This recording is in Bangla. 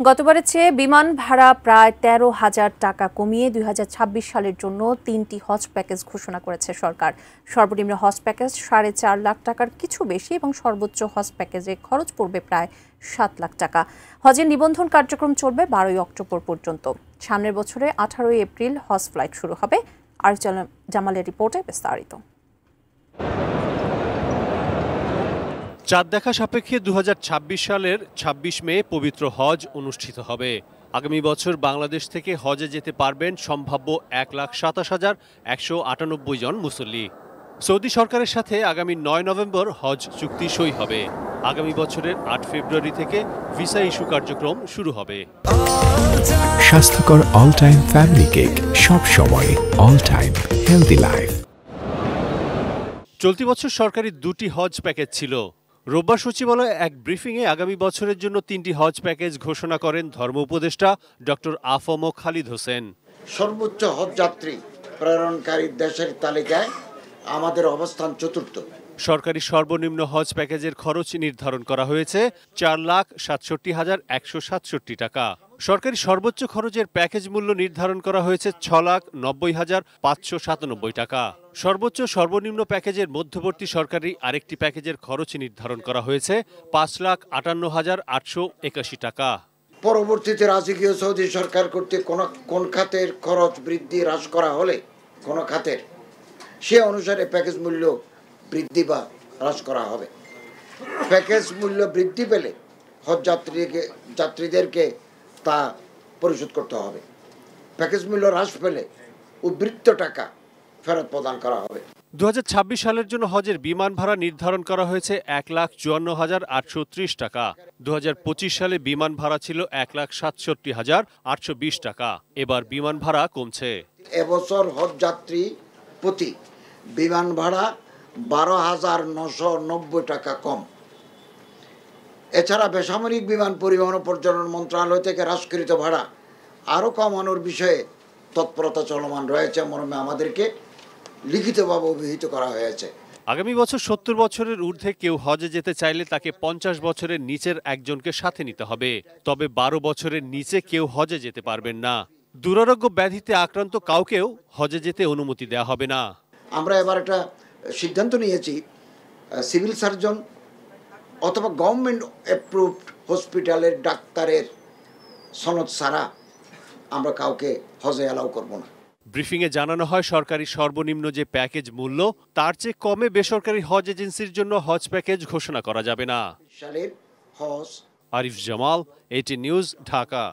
গতবারের চেয়ে বিমান ভাড়া প্রায় ১৩,০০০ টাকা কমিয়ে ২০২৬ সালের জন্য ৩টি হজ প্যাকেজ ঘোষণা করেছে সরকার। সর্বনিম্ন হজ প্যাকেজ ৪.৫ লাখ টাকার কিছু বেশি এবং সর্বোচ্চ হজ প্যাকেজে খরচ পড়বে প্রায় ৭ লাখ টাকা। হজের নিবন্ধন কার্যক্রম চলবে ১২ই অক্টোবর পর্যন্ত। সামনের বছরে ১৮ই এপ্রিল হজ ফ্লাইট শুরু হবে। আর জামালের রিপোর্টে বিস্তারিত। চাঁদ দেখা সাপেক্ষে ২০২৬ সালের ২৬ মে পবিত্র হজ অনুষ্ঠিত হবে। আগামী বছর বাংলাদেশ থেকে হজে যেতে পারবেন সম্ভাব্য ১,২৭,১৯৮ জন মুসল্লি। সৌদি সরকারের সাথে আগামী ৯ নভেম্বর হজ চুক্তি সই হবে। আগামী বছরের ৮ ফেব্রুয়ারি থেকে ভিসা ইস্যু কার্যক্রম শুরু হবে। স্বাস্থ্যকর অল টাইম ফ্যামিলি কেক, সব সময় অল টাইম হেলদি লাইফ। চলতি বছর সরকারি ২টি হজ প্যাকেজ ছিল। রোববার সচিবালয়ে এক ব্রিফিংয়ে আগামী বছরের জন্য ৩টি হজ প্যাকেজ ঘোষণা করেন ধর্ম উপদেষ্টা ডক্টর আফম খালিদ হোসেন। সর্বোচ্চ হজ যাত্রী প্রেরণকারী দেশের তালিকায় আমাদের অবস্থান চতুর্থ। সরকারি সর্বনিম্ন হজ প্যাকেজের খরচ নির্ধারণ করা হয়েছে ৪,৬৭,১৬৭ টাকা। সরকারি সর্বোচ্চ খরচের প্যাকেজ মূল্য নির্ধারণ করা হয়েছে ৬,৯০,৫৯৭ টাকা। সর্বোচ্চ সর্বনিম্ন প্যাকেজের মধ্যবর্তী সরকারি আরেকটি প্যাকেজের খরচ নির্ধারণ করা হয়েছে ৫,৫৮,৮৮১ টাকা। পরবর্তীতে রাজকীয় সৌদি সরকার কর্তৃক কোন খাতের খরচ বৃদ্ধি হ্রাস করা হলে কোন খাতের সে অনুসারে প্যাকেজ মূল্য বৃদ্ধি বা হ্রাস করা হবে। প্যাকেজ মূল্য বৃদ্ধি পেলে হজ যাত্রীদেরকে তা পরিশোধ করতে হবে। প্যাকেজ মূল্য হ্রাস পেলে উদ্বৃত্ত টাকা ফেরত প্রদান করা হবে। ২০২৬ সালের জন্য হজের বিমান ভাড়া নির্ধারণ করা হয়েছে ১,৫৪,৮৩০ টাকা। ২০২৫ সালে বিমান ভাড়া ছিল ১,৬৭,৮২০ টাকা। এবার বিমান ভাড়া কমছে। এবছর হজ যাত্রী প্রতি বিমান ভাড়া ১২,৯৯০ টাকা কম। এছাড়া বেসামরিক বিমান পরিবহন ও পর্যটন মন্ত্রণালয় থেকে হ্রাসকৃত ভাড়া আরও কমানোর বিষয়ে তৎপরতা চলমান রয়েছে মর্মে আমাদেরকে লিখিতভাবে অভিহিত করা হয়েছে। আগামী বছর ৭০ বছরের ঊর্ধ্বে কেউ হজে যেতে চাইলে তাকে ৫০ বছরের নিচের একজনকে সাথে নিতে হবে। তবে ১২ বছরের নিচে কেউ হজে যেতে পারবেন না। দুরারোগ্য ব্যাধিতে আক্রান্ত কাউকেও হজে যেতে অনুমতি দেওয়া হবে না। আমরা এবার একটা সিদ্ধান্ত নিয়েছি, সিভিল সার্জন অথবা গভর্নমেন্ট অ্যাপ্রুভড হসপিটালের ডাক্তারের সনদ ছাড়া আমরা কাউকে হজে অ্যালাউ করব না। ব্রিফিংয়ে জানানো হয় সরকারি সর্বনিম্ন যে প্যাকেজ মূল্য তার চেয়ে কমে বেসরকারি হজ এজেন্সির জন্য হজ প্যাকেজ ঘোষণা করা যাবে না। সালের হজ। Arif Jamal, AT news, Dhaka.